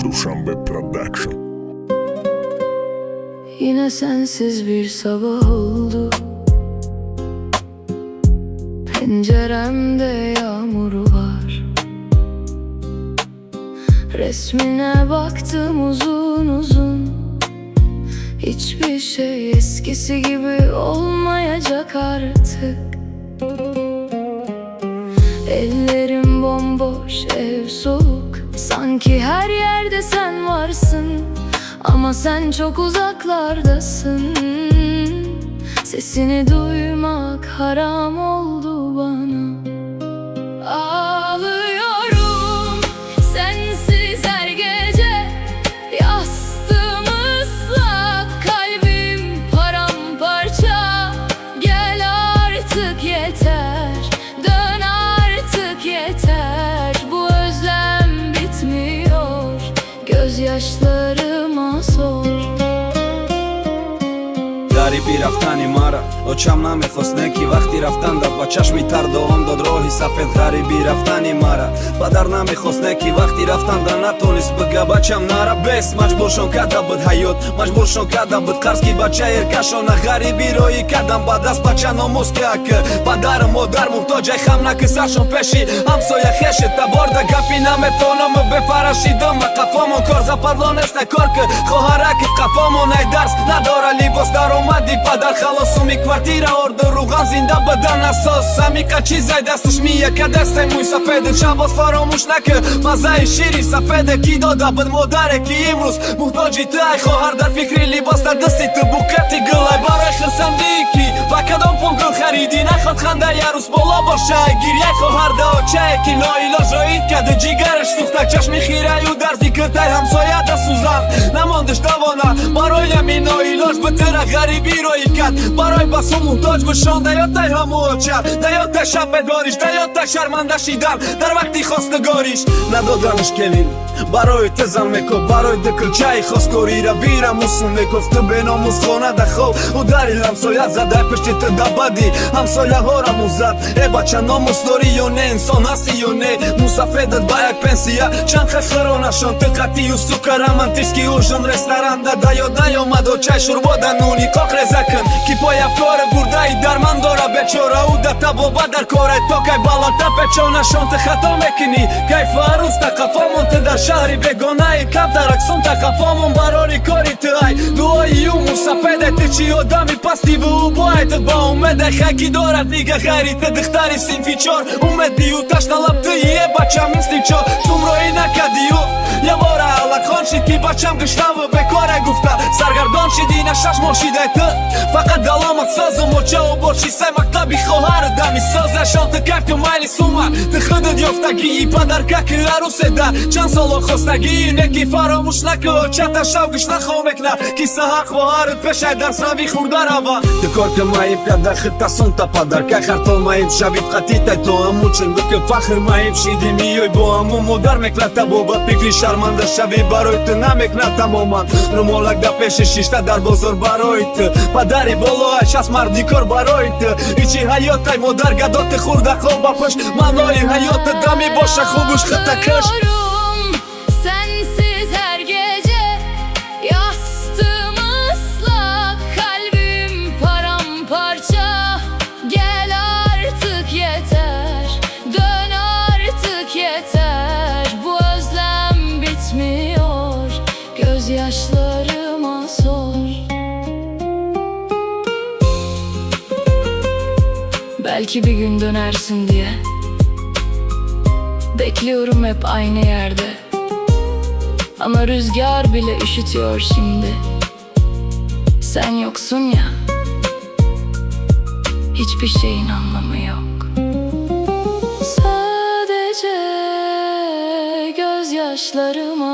Dushanbe Production. Yine sensiz bir sabah oldu. Penceremde yağmur var. Resmine baktım uzun uzun. Hiçbir şey eskisi gibi olmayacak artık. Ellerim bomboş, ev soğuk. Sanki her yerde sen varsın, ama sen çok uzaklardasın. Sesini duymak haram oldu bana. Ağlıyorum sensiz her gece. Yastığım ıslak, kalbim paramparça. Gel artık yeter, dön artık yeter. Bu özlem bitmiyor, gözyaşlarıma sor. Гариби рафтани мара очам намехост неки вақти рафтан да ба чашми тар давом дод роҳи сафед. Гариби рафтани мара падар намехост неки вақти рафтан да натонист бига бачам нара. Бес маҷбуршон када буд ҳаёт, маҷбуршон када буд қарз ки бача еркашона. гариби роҳи кадам ба даст бача номус как. падар модар муҳтоҷай хамна ки саршон пеши ҳамсоя хеши таборда гапи наметонам бефарашидам. ва қафомон кор запарлонеста кор ки хоҳараки қафомон ай дарс надора либос даромади падар халосуми квартира орду руған зинда бадан асос. ҳами қачизай дасташ мияка дастай муй сафеде чабос фаромӯш наки мазаи шири сафеде ки дода буд модаре ки имрӯз муҳтоҷи ту ай хоҳар дар фикри либос дар дасти ту букати гулай барои хирсамдӣ ки ва кадом пул гул хариди нахот ханда ярӯз боло боша. гирьяй хоҳар да очае ки ноилож роид каду ҷигараш сӯхта чашми хираю дарзи киртай ҳамсоя да сӯзан намондаш давона. барои ҳамин ноилож битира гарибӣ рои кад. барои ба су муҳтоҷ бишон даётай ҳаму очад, даётай шаб медориш, даётай шарманда шидан дар вақти хостугориш. надоданаш келин барои тезам меков, барои дикилчаи хоскорира бира мусун меков. ту беномус хона да хоб удари ҳамсоя задай пишти ту да бади ҳамсояҳора музад. э бача номус дори ё не, инсон ҳасти ё не. мусафедат ба як пенсия чанд хахаронашон ту қатию сука романтически ужин ресторанда. да ёд наёмад очай шурбо да нуни қоқ реза кун ки пояфкора бурдаи дарман дора бечора. ӯ да табоба дар корай то кай баланда печонашон ту хато мекунӣ. кайфа рӯз та қафомон ту дар шаҳри бегонаи каб дар аксон та қафомон барори кори ту ай дуои ӯ мусафеде ту чи одами пасти ву бояд ба умеде хаки дорад нига хайри ту духтари синфи чор. умеди ӯ ташналаб ту е бачам мисли чор сумрои накади ӯ ябора алакон шид ки бачам гиштаву бекоре гуфта. саргардон шиди на шашмон шидай ту фақат даломат созу мочаву боши сай мактаби хоҳару дами созашон ту карту майли сума ту худут ёфтагии падарка ки аруседа чанд соло хостагии неки фаромӯш наку чата шав гишнахо мекна ки саҳар хоҳарут пешай дарсрави хурда рава. ту корка маиб када хитасон та падарка харто маиб шавид қатитай то ҳамучин буки фахр маиб шиди миёй бо ҳаму модар мекна табоба фикри шарманда шави барои ту намекна тамоман. румолак да пеши шишта дар бозор барои ту падари болоа шаст марди кор барои ту. ичи ҳаётай модар гадоти хурда хоба пуш маънои ҳаёти дами боша хубуш хитакаш. Sensiz her gece yastığım ıslak, kalbim paramparça. Gel artık yeter, dön artık yeter. Bu özlem bitmiyor, gözyaşlarıma sor. Belki bir gün dönersin diye bekliyorum hep aynı yerde. Ama rüzgar bile üşütüyor şimdi. Sen yoksun ya, hiçbir şeyin anlamı yok. Sadece gözyaşlarıma